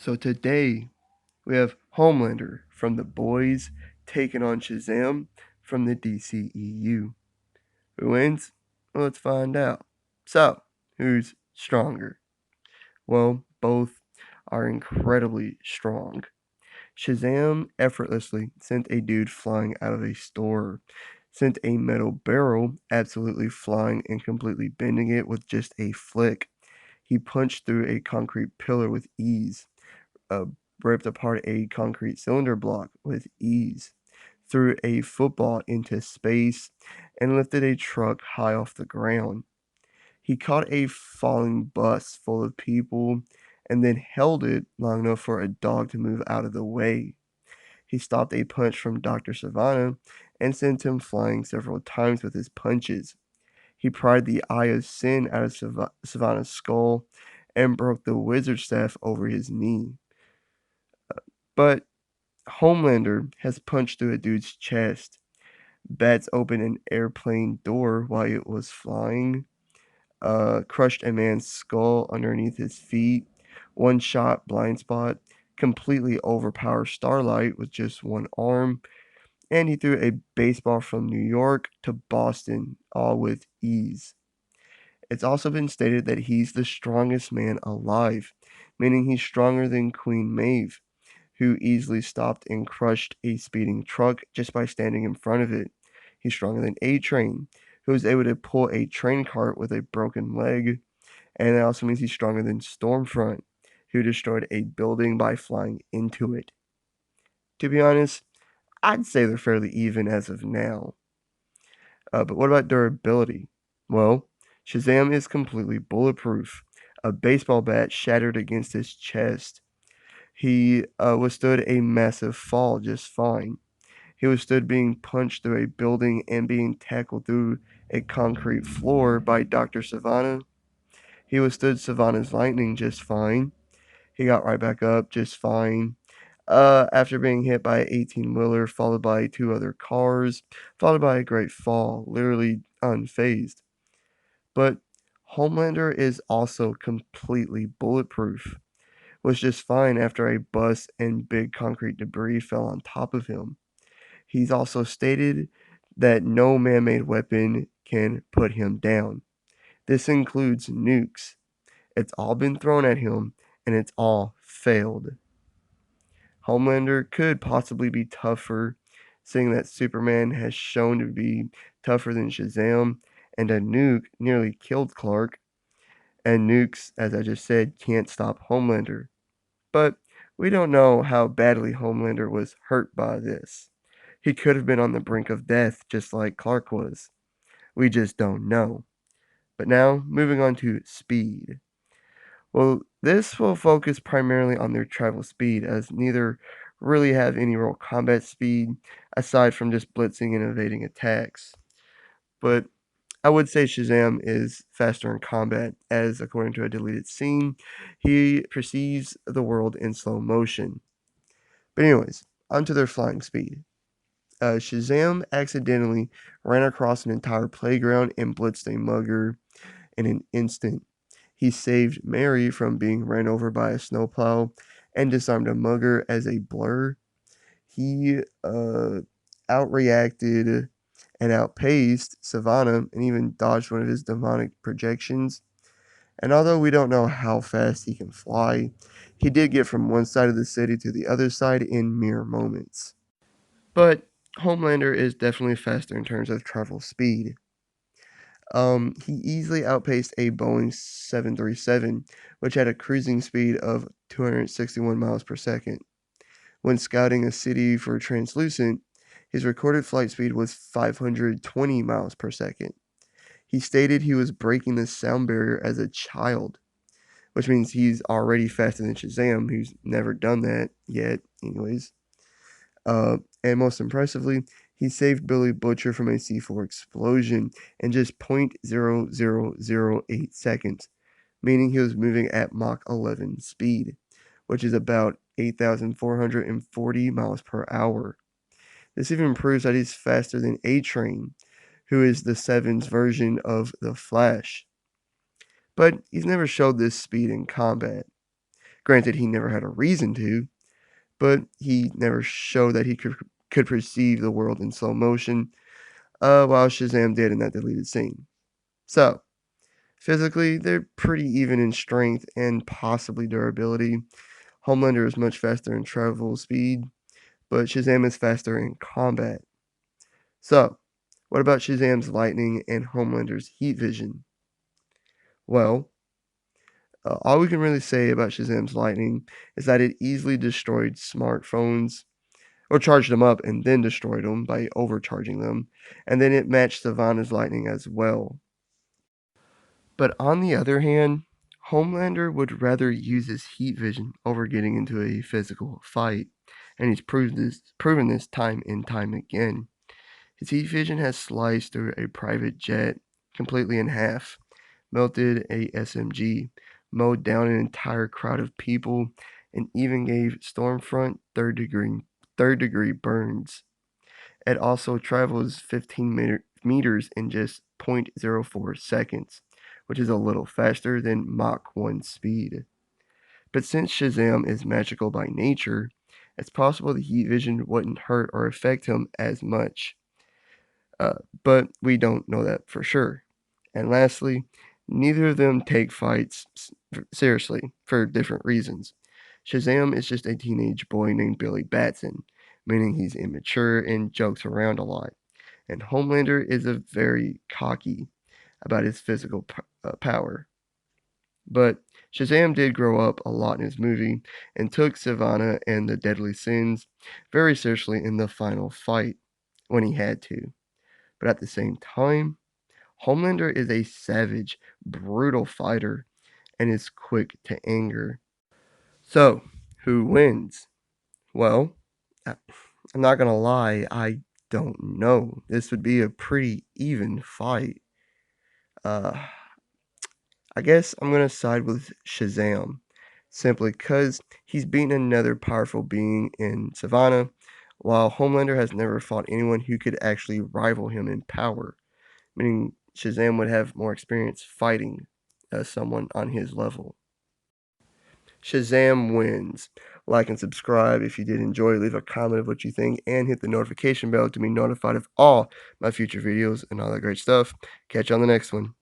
So today we have Homelander from The Boys taking on Shazam from the DCEU. Who wins? Well, let's find out. So, who's stronger? Well, both are incredibly strong. Shazam effortlessly sent a dude flying out of a store, sent a metal barrel absolutely flying and completely bending it with just a flick. He punched through a concrete pillar with ease, uh, ripped apart a concrete cylinder block with ease, threw a football into space, and lifted a truck high off the ground. He caught a falling bus full of people and then held it long enough for a dog to move out of the way. He stopped a punch from Dr. Savannah and sent him flying several times with his punches. He pried the Eye of Sin out of Savannah's skull and broke the wizard staff over his knee. But Homelander has punched through a dude's chest, bats open an airplane door while it was flying, crushed a man's skull underneath his feet, one shot blind spot, completely overpowered Starlight with just one arm, and he threw a baseball from New York to Boston, all with ease. It's also been stated that he's the strongest man alive, meaning he's stronger than Queen Maeve, who easily stopped and crushed a speeding truck just by standing in front of it. He's stronger than A-Train, who was able to pull a train cart with a broken leg. And that also means he's stronger than Stormfront, who destroyed a building by flying into it. To be honest, I'd say they're fairly even as of now. But what about durability? Well, Shazam is completely bulletproof. A baseball bat shattered against his chest. He withstood a massive fall just fine. He withstood being punched through a building and being tackled through a concrete floor by Dr. Savannah. He withstood Savannah's lightning just fine. He got right back up just fine. After being hit by an 18-wheeler, followed by two other cars, followed by a great fall, literally unfazed. But Homelander is also completely bulletproof, was just fine after a bus and big concrete debris fell on top of him. He's also stated that no man-made weapon can put him down. This includes nukes. It's all been thrown at him, and it's all failed. Homelander could possibly be tougher, seeing that Superman has shown to be tougher than Shazam, and a nuke nearly killed Clark, and nukes, as I just said, can't stop Homelander. But we don't know how badly Homelander was hurt by this. He could have been on the brink of death just like Clark was. We just don't know. But now, moving on to speed. Well, this will focus primarily on their travel speed, as neither really have any real combat speed aside from just blitzing and evading attacks. But I would say Shazam is faster in combat, as according to a deleted scene, he perceives the world in slow motion. But anyways, onto their flying speed. Shazam accidentally ran across an entire playground and blitzed a mugger in an instant. He saved Mary from being ran over by a snowplow and disarmed a mugger as a blur. He outreacted and outpaced Savannah and even dodged one of his demonic projections. And although we don't know how fast he can fly, he did get from one side of the city to the other side in mere moments. But Homelander is definitely faster in terms of travel speed. He easily outpaced a Boeing 737, which had a cruising speed of 261 miles per second. When scouting a city for Translucent, his recorded flight speed was 520 miles per second. He stated he was breaking the sound barrier as a child, which means he's already faster than Shazam, who's never done that yet, anyways. And most impressively, he saved Billy Butcher from a C4 explosion in just 0.0008 seconds, meaning he was moving at Mach 11 speed, which is about 8,440 miles per hour. This even proves that he's faster than A-Train, who is the Seven's version of the Flash. But he's never showed this speed in combat. Granted, he never had a reason to, but he never showed that he could perceive the world in slow motion, while Shazam did in that deleted scene. So, physically, they're pretty even in strength and possibly durability. Homelander is much faster in travel speed, but Shazam is faster in combat. So, what about Shazam's lightning and Homelander's heat vision? Well, all we can really say about Shazam's lightning is that it easily destroyed smartphones, or charged them up and then destroyed them by overcharging them, and then it matched Savannah's lightning as well. But on the other hand, Homelander would rather use his heat vision over getting into a physical fight, and he's proven this time and time again. His heat vision has sliced through a private jet completely in half, melted a SMG, mowed down an entire crowd of people, and even gave Stormfront third degree burns. It also travels 15 meters in just 0.04 seconds, which is a little faster than Mach 1 speed. But since Shazam is magical by nature, it's possible the heat vision wouldn't hurt or affect him as much. But we don't know that for sure. And lastly, neither of them take fights seriously for different reasons. Shazam is just a teenage boy named Billy Batson, meaning he's immature and jokes around a lot. And Homelander is a very cocky about his physical power. But Shazam did grow up a lot in his movie and took Savannah and the Deadly Sins very seriously in the final fight when he had to. But at the same time, Homelander is a savage, brutal fighter and is quick to anger. So, who wins? Well, I'm not gonna lie, I don't know. This would be a pretty even fight. Uh, I guess I'm gonna side with Shazam, simply because he's beaten another powerful being in Savannah, while Homelander has never fought anyone who could actually rival him in power, meaning Shazam would have more experience fighting someone on his level. Shazam wins. Like and subscribe if you did enjoy. Leave a comment of what you think and hit the notification bell to be notified of all my future videos and all that great stuff. Catch you on the next one.